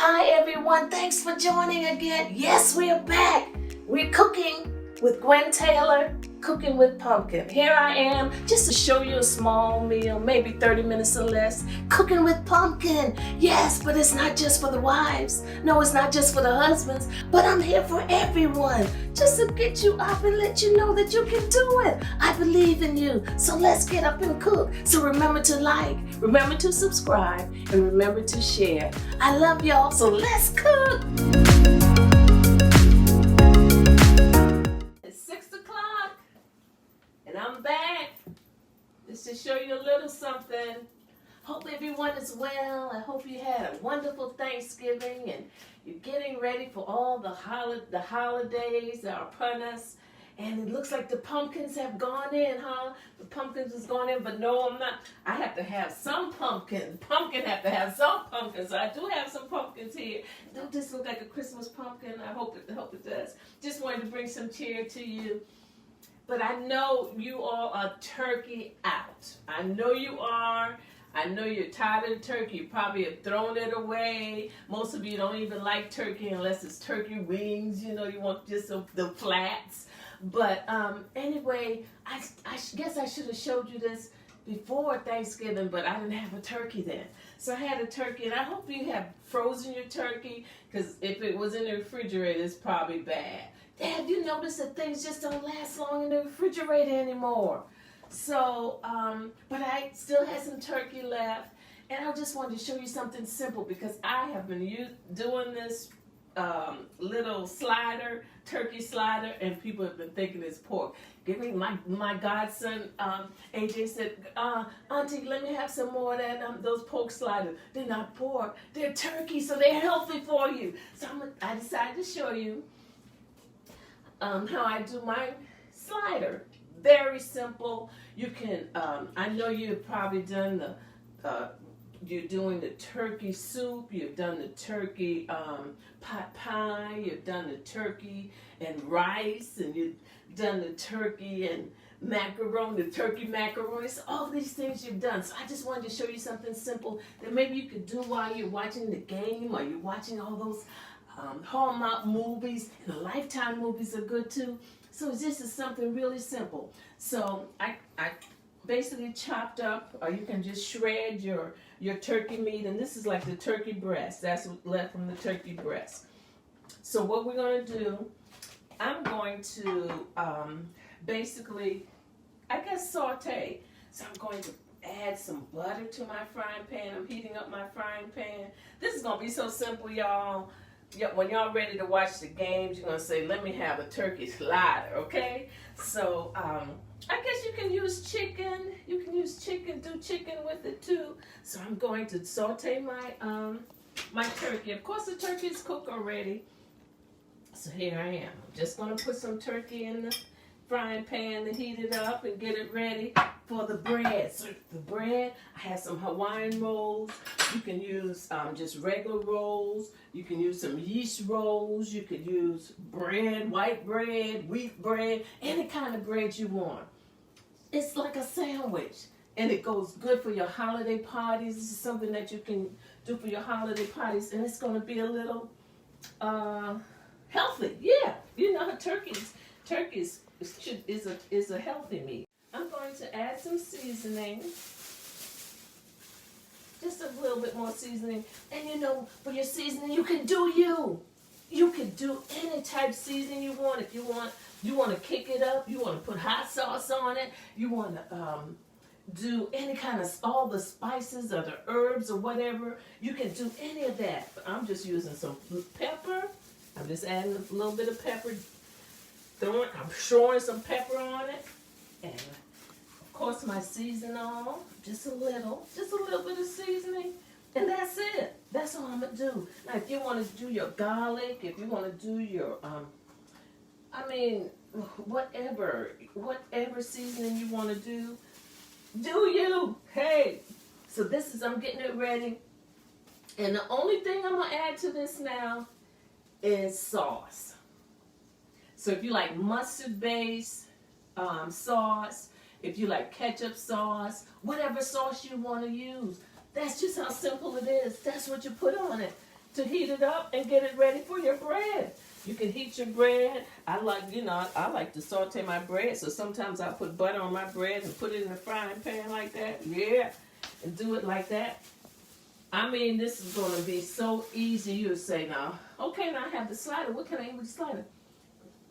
Hi everyone, thanks for joining again. Yes, we're back. We're cooking with Gwen Taylor, cooking with pumpkin. Here I am, just to show you a small meal, maybe 30 minutes or less, cooking with pumpkin. Yes, but it's not just for the wives. No, it's not just for the husbands, but I'm here for everyone, just to get you up and let you know that you can do it. I believe in you, so let's get up and cook. So remember to like, remember to subscribe, and remember to share. I love y'all, so let's cook. It's 6 o'clock, and I'm back just to show you a little something. Hope everyone is well. I hope you had a wonderful Thanksgiving and you're getting ready for all the holidays that are upon us. And it looks like the pumpkins have gone in, huh? The pumpkins has gone in, but no, I'm not. I have to have some pumpkin. Pumpkin have to have some pumpkins. So I do have some pumpkins here. Don't this look like a Christmas pumpkin? I hope it does. Just wanted to bring some cheer to you. But I know you all are turkey out. I know you are. I know you're tired of turkey. You probably have thrown it away. Most of you don't even like turkey unless it's turkey wings. You know, you want just the flats. But anyway, I guess I should have showed you this before Thanksgiving, but I didn't have a turkey then. So I had a turkey, and I hope you have frozen your turkey, because if it was in the refrigerator, it's probably bad. Have you noticed that things just don't last long in the refrigerator anymore? So, but I still had some turkey left, and I just wanted to show you something simple, because I have been doing this little slider, turkey slider, and people have been thinking it's pork. Give me my godson, AJ said, Auntie, let me have some more of that, those pork sliders. They're not pork, they're turkey, so they're healthy for you. So I decided to show you how I do my slider. Very simple. You can, I know you've probably done you're doing the turkey soup, you've done the turkey pot pie, you've done the turkey and rice, and you've done the turkey and macaroni, the turkey macaroni, all these things you've done. So I just wanted to show you something simple that maybe you could do while you're watching the game, or you're watching all those Hallmark movies, and the Lifetime movies are good too. So this is something really simple. So I basically chopped up, or you can just shred your turkey meat, and this is like the turkey breast. That's what's left from the turkey breast. So what we're going to do, I'm going to basically, I guess, saute. So I'm going to add some butter to my frying pan. I'm heating up my frying pan. This is going to be so simple, y'all. When y'all ready to watch the games, you're going to say, let me have a turkey slider, okay? So, I guess you can use chicken. You can use chicken, do chicken with it too. So I'm going to saute my turkey. Of course, the turkey is cooked already. So here I am. I'm just going to put some turkey in the frying pan to heat it up and get it ready for the bread. So the bread, I have some Hawaiian rolls. You can use just regular rolls. You can use some yeast rolls. You could use bread, white bread, wheat bread, any kind of bread you want. It's like a sandwich, and it goes good for your holiday parties. This is something that you can do for your holiday parties, and it's going to be a little healthy. Yeah, you know, turkey is a healthy meat. I'm going to add some seasoning, just a little bit more seasoning. And you know, for your seasoning, you can do you can do any type of seasoning you want. If you want to kick it up, you want to put hot sauce on it, you want to do any kind of, all the spices or the herbs or whatever, you can do any of that. But I'm just using some pepper. I'm just adding a little bit of pepper. I'm showing some pepper on it, and of course my seasoning, just a little bit of seasoning, and that's it. That's all I'm gonna do. Now, if you want to do your garlic, if you want to do your, whatever seasoning you want to do you. Hey, so this is, I'm getting it ready, and the only thing I'm gonna add to this now is sauce. So if you like mustard-based sauce, if you like ketchup sauce, whatever sauce you want to use, that's just how simple it is. That's what you put on it. to heat it up and get it ready for your bread. You can heat your bread. I like to saute my bread, so sometimes I put butter on my bread and put it in the frying pan like that. Yeah, and do it like that. I mean, this is going to be so easy. You say now, okay, now I have the slider. What can I eat with the slider?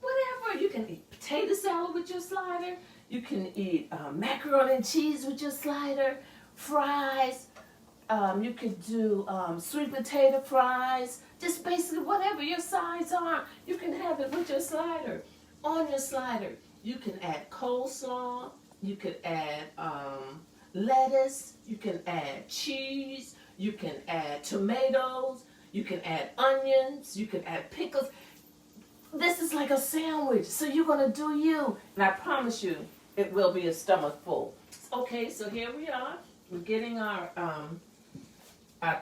Whatever. You can eat potato salad with your slider. You can eat macaroni and cheese with your slider, fries. You could do sweet potato fries. Just basically whatever your sides are, you can have it with your slider. On your slider, you can add coleslaw. You could add lettuce. You can add cheese. You can add tomatoes. You can add onions. You can add pickles. This is like a sandwich. So you're going to do you. And I promise you, it will be a stomach full. Okay, so here we are. We're getting our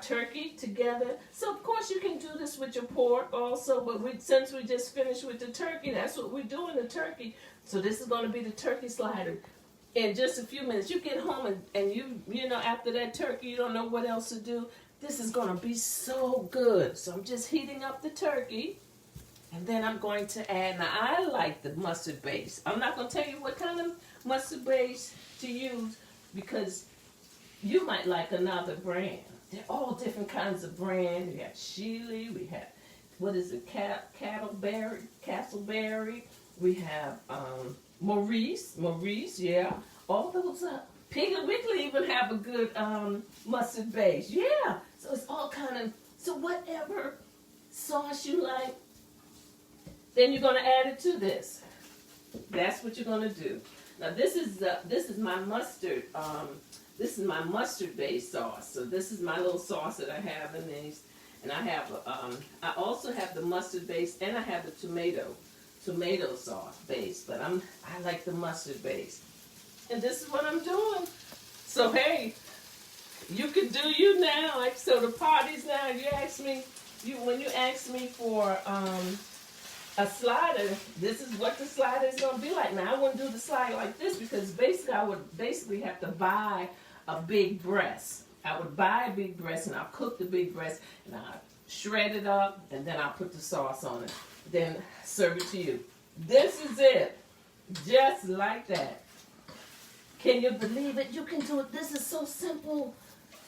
turkey together. So of course you can do this with your pork also, but since we just finished with the turkey, that's what we're doing, the turkey. So this is going to be the turkey slider. In just a few minutes, you get home and you know, after that turkey, you don't know what else to do. This is going to be so good. So I'm just heating up the turkey. And then I'm going to add, now I like the mustard base. I'm not going to tell you what kind of mustard base to use because you might like another brand. They're all different kinds of brands. We have Shealy, we have, what is it, Castleberry. We have Maurice, yeah. All those, Piggly Wiggly even have a good mustard base. Yeah, so it's all kind of, so whatever sauce you like, then you're going to add it to this. That's what you're going to do. Now this is my mustard. This is my mustard-based sauce. So this is my little sauce that I have in these, and I have. I also have the mustard base, and I have the tomato sauce base. But I like the mustard base, and this is what I'm doing. So hey, you can do you now. Like so, the parties now. When you ask me for a slider, this is what the slider is going to be like. Now, I wouldn't do the slider like this because basically I would have to buy a big breast. I would buy a big breast and I'll cook the big breast and I'll shred it up and then I'll put the sauce on it. Then serve it to you. This is it. Just like that. Can you believe it? You can do it. This is so simple.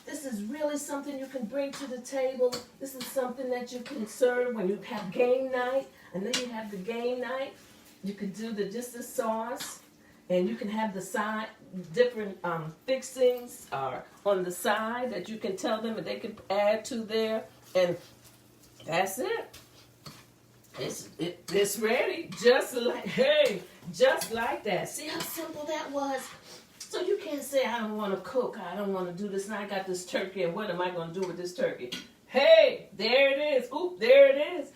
This is really something you can bring to the table. This is something that you can serve when you have game night. I know you have the game night. You can do just the sauce, and you can have the side different fixings on the side that you can tell them and they can add to there, and that's it. It's ready, just like that. See how simple that was. So you can't say, I don't want to cook, I don't want to do this, and I got this turkey, and what am I going to do with this turkey? Hey, there it is. Oop, there it is.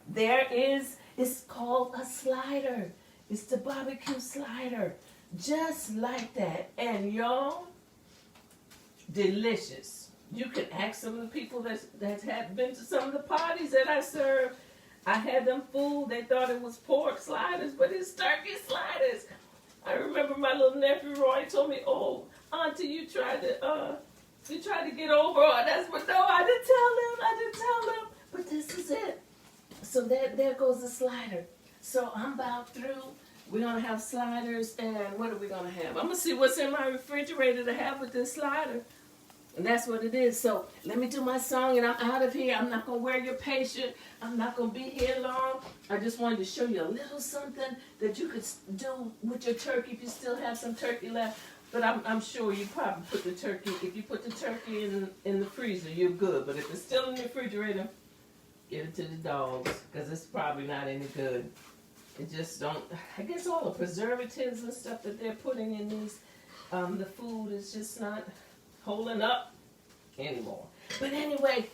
There is, it's called a slider. It's the barbecue slider. Just like that. And y'all, delicious. You can ask some of the people that have been to some of the parties that I served. I had them fooled. They thought it was pork sliders, but it's turkey sliders. I remember my little nephew Roy told me, "Oh, Auntie, you tried to get over on us." But no, I didn't tell them. But this is it. So there goes the slider. So I'm about through. We're going to have sliders, and what are we going to have? I'm going to see what's in my refrigerator to have with this slider. And that's what it is. So let me do my song, and I'm out of here. I'm not going to wear your patience. I'm not going to be here long. I just wanted to show you a little something that you could do with your turkey if you still have some turkey left. But I'm sure you probably put the turkey, if you put the turkey in the freezer, you're good. But if it's still in the refrigerator, give it to the dogs, because it's probably not any good. It just don't, I guess all the preservatives and stuff that they're putting in these, the food is just not holding up anymore. But anyway,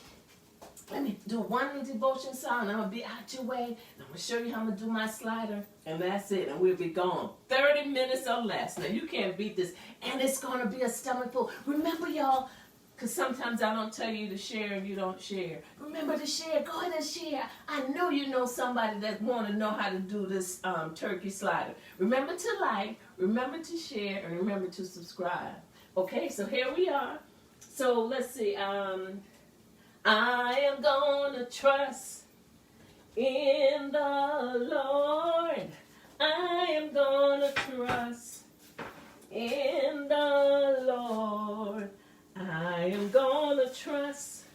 let me do one devotion song, and I'm going to be out your way, and I'm going to show you how I'm going to do my slider, and that's it, and we'll be gone. 30 minutes or less. Now, you can't beat this, and it's going to be a stomach full. Remember, y'all, because sometimes I don't tell you to share and you don't share. Remember to share. Go ahead and share. I know you know somebody that want to know how to do this turkey slider. Remember to like, remember to share, and remember to subscribe. Okay, so here we are. So let's see. I am gonna trust in the Lord. I am gonna trust in the Lord. I am gonna trust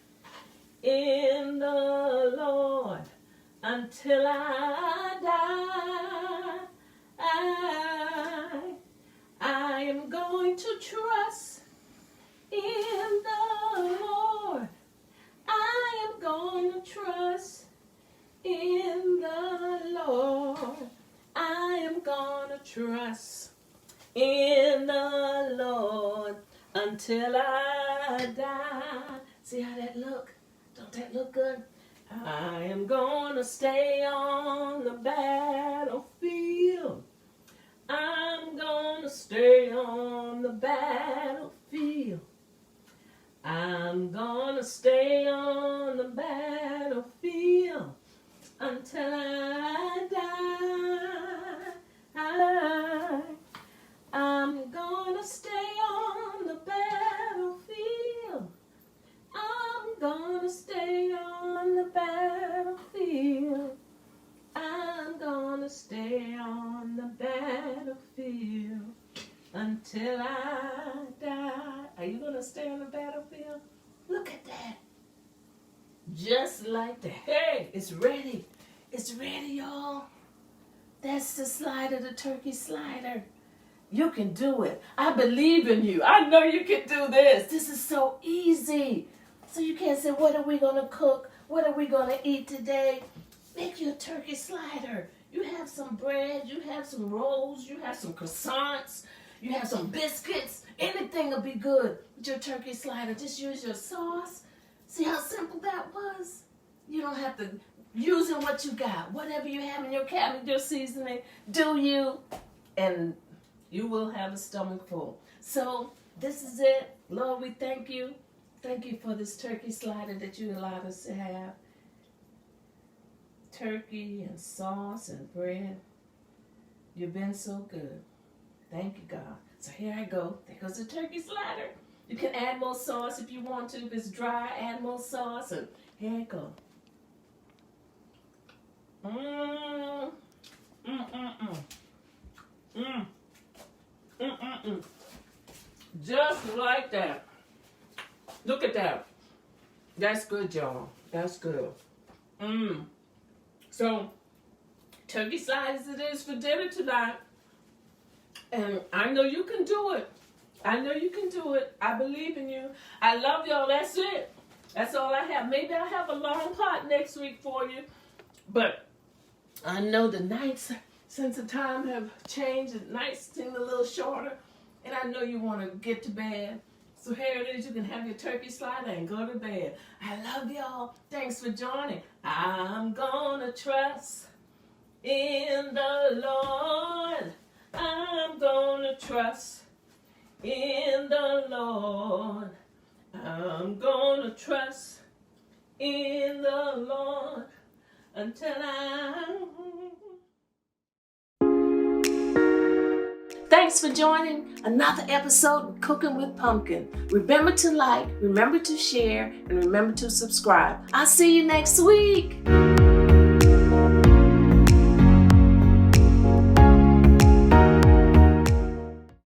in the Lord until I die. I am going to trust in the Lord. I am going to trust in the Lord. I am going to trust in the Lord until I die. See how that look? Don't that look good? I am going to stay on the battlefield. I'm gonna stay on the battlefield. I'm gonna stay on the battlefield until I die. I'm gonna stay on the battlefield. I'm gonna stay on the battlefield. I'm gonna stay on the battlefield until I die. Are you gonna stay on the battlefield? Look at that. Just like that. Hey, it's ready. It's ready, y'all. That's the slider, the turkey slider. You can do it. I believe in you. I know you can do this. This is so easy. So you can't say, what are we gonna cook? What are we gonna eat today? Make your turkey slider. You have some bread, you have some rolls, you have some croissants, you have some biscuits. Anything will be good with your turkey slider. Just use your sauce. See how simple that was? You don't have to use what you got. Whatever you have in your cabinet, your seasoning, do you, and you will have a stomach full. So this is it. Lord, we thank you. Thank you for this turkey slider that you allowed us to have. Turkey and sauce and bread. You've been so good. Thank you, God. So here I go. There goes the turkey slider. You can add more sauce if you want to. If it's dry, add more sauce. And here I go. Just like that. Look at that. That's good, y'all. That's good. So, turkey sliders it is for dinner tonight. And I know you can do it. I know you can do it. I believe in you. I love y'all. That's it. That's all I have. Maybe I'll have a long pot next week for you. But I know the nights, since the time have changed, the nights seem a little shorter. And I know you want to get to bed. So here it is. You can have your turkey slider and go to bed. I love y'all. Thanks for joining. I'm gonna trust in the Lord. I'm gonna trust in the Lord. I'm gonna trust in the Lord until Thanks for joining another episode of Cooking with Pumpkin. Remember to like, remember to share, and remember to subscribe. I'll see you next week.